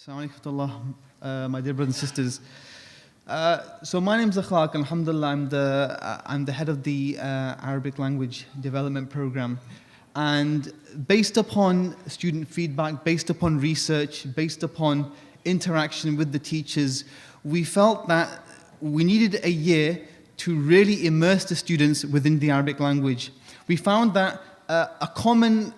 Assalamu alaikum, my dear brothers and sisters. So my name is Akhlaq, and alhamdulillah, I'm the head of the Arabic language development program. And based upon student feedback, based upon research, based upon interaction with the teachers, we felt that we needed a year to really immerse the students within the Arabic language. We found that a common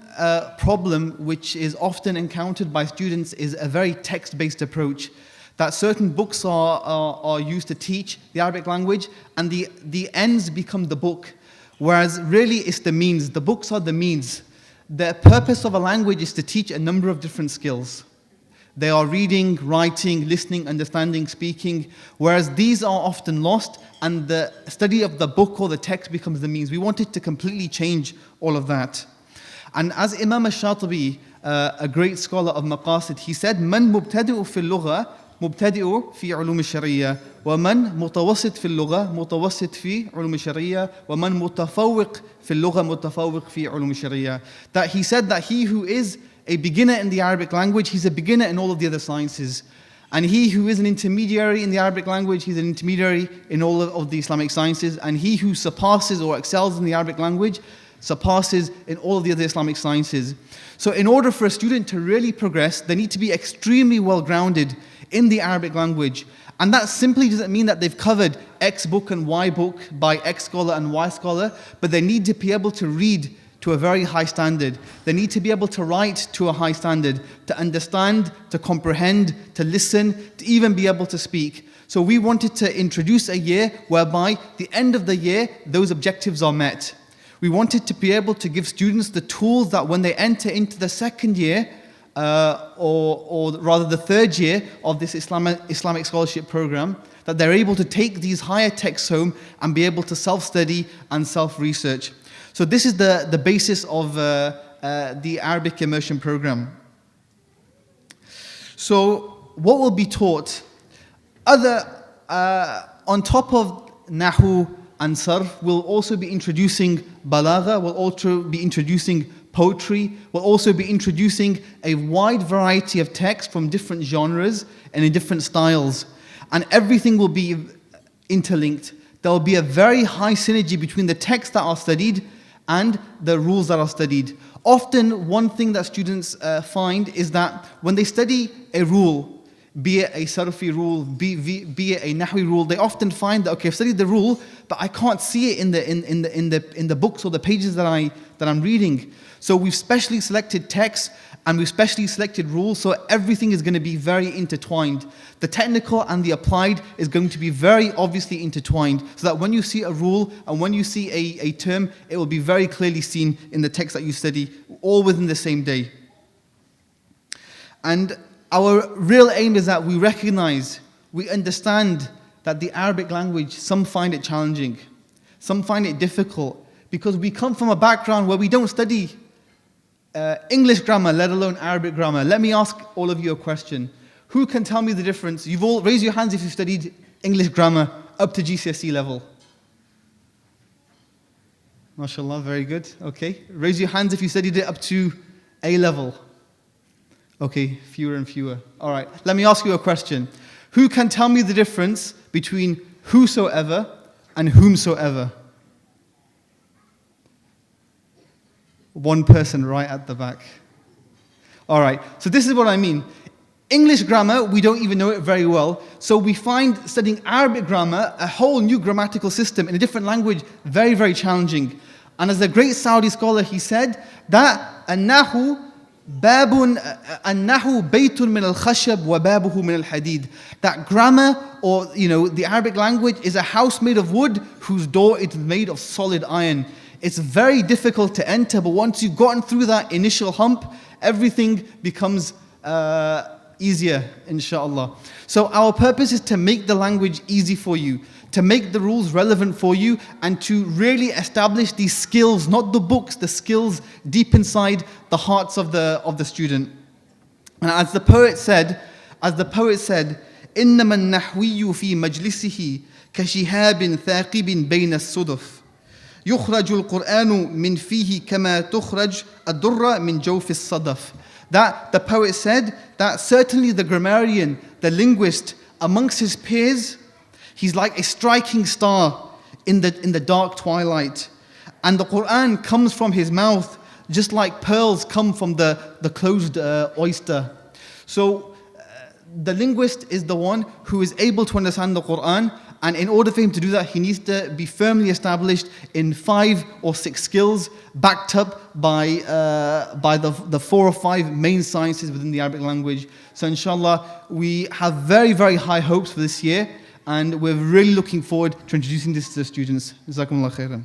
problem which is often encountered by students is a very text-based approach, that certain books are used to teach the Arabic language and the ends become the book, whereas really it's the means. The books are the means. The purpose of a language is to teach a number of different skills. They are reading, writing, listening, understanding, speaking, whereas these are often lost and the study of the book or the text becomes the means. We wanted to completely change all of that. And as Imam al-Shatibi, a great scholar of Maqasid, he said, "Man mubtadi'u fil lugha, mubtadi'u fi ulum al-shari'ah, wa man mutawassit fil lugha, mutawassit fi ulum al-shari'ah, wa man mutafawwiq fil lugha, mutafawwiq fi ulum al-shari'ah." That he said that he who is a beginner in the Arabic language, he's a beginner in all of the other sciences. And he who is an intermediary in the Arabic language, he's an intermediary in all of the Islamic sciences. And he who surpasses or excels in the Arabic language, surpasses in all of the other Islamic sciences. So in order for a student to really progress, they need to be extremely well grounded in the Arabic language. And that simply doesn't mean that they've covered X book and Y book by X scholar and Y scholar, but they need to be able to read to a very high standard. They need to be able to write to a high standard, to understand, to comprehend, to listen, to even be able to speak. So we wanted to introduce a year whereby the end of the year, those objectives are met. We wanted to be able to give students the tools that when they enter into the second year, or rather the third year of this Islamic Scholarship Programme, that they're able to take these higher texts home and be able to self-study and self-research. So this is the basis of the Arabic Immersion Programme. So what will be taught? On top of Nahu and Sarf, we'll also be introducing Balagha, we'll also be introducing poetry, we'll also be introducing a wide variety of texts from different genres and in different styles. And everything will be interlinked. There will be a very high synergy between the texts that are studied and the rules that are studied. Often, one thing that students find is that when they study a rule, be it a Sarfi rule, be it a Nahwi rule, they often find that, okay, I've studied the rule, but I can't see it in the books or the pages that I'm reading. So we've specially selected texts and we've specially selected rules, so everything is going to be very intertwined. The technical and the applied is going to be very obviously intertwined, so that when you see a rule and when you see a term, it will be very clearly seen in the text that you study, all within the same day. And our real aim is that we recognize, we understand that the Arabic language, some find it challenging, some find it difficult, because we come from a background where we don't study English grammar, let alone Arabic grammar. Let me ask all of you a question. Who can tell me the difference? You've all raised your hands if you've studied English grammar up to GCSE level. MashaAllah, very good. Okay. Raise your hands if you studied it up to A level. Okay, fewer and fewer. All right. Let me ask you a question. Who can tell me the difference between whosoever and whomsoever? One person right at the back. All right, so this is what I mean. English grammar, we don't even know it very well. So we find studying Arabic grammar, a whole new grammatical system in a different language, very, very challenging. And as a great Saudi scholar, he said that النحو بيت من الخشب وبابه من الحديد. That grammar, or the Arabic language, is a house made of wood whose door is made of solid iron. It's very difficult to enter, but once you've gotten through that initial hump, everything becomes easier, inshallah. So our purpose is to make the language easy for you, to make the rules relevant for you, and to really establish these skills, not the books, the skills deep inside the hearts of the student. And as the poet said, إنما النحوي في مجلسه كشهاب ثاقب بين الصدف. يخرج القرآن من فيه كما تخرج الدرة من جوف الصدف. That the poet said that certainly the grammarian, the linguist amongst his peers, he's like a striking star in the dark twilight. And the Quran comes from his mouth just like pearls come from the closed oyster. So the linguist is the one who is able to understand the Quran, and in order for him to do that, he needs to be firmly established in 5 or 6 skills, backed up by the 4 or 5 main sciences within the Arabic language. So inshallah, we have very, very high hopes for this year, and we're really looking forward to introducing this to the students. Jazakumullah khairan.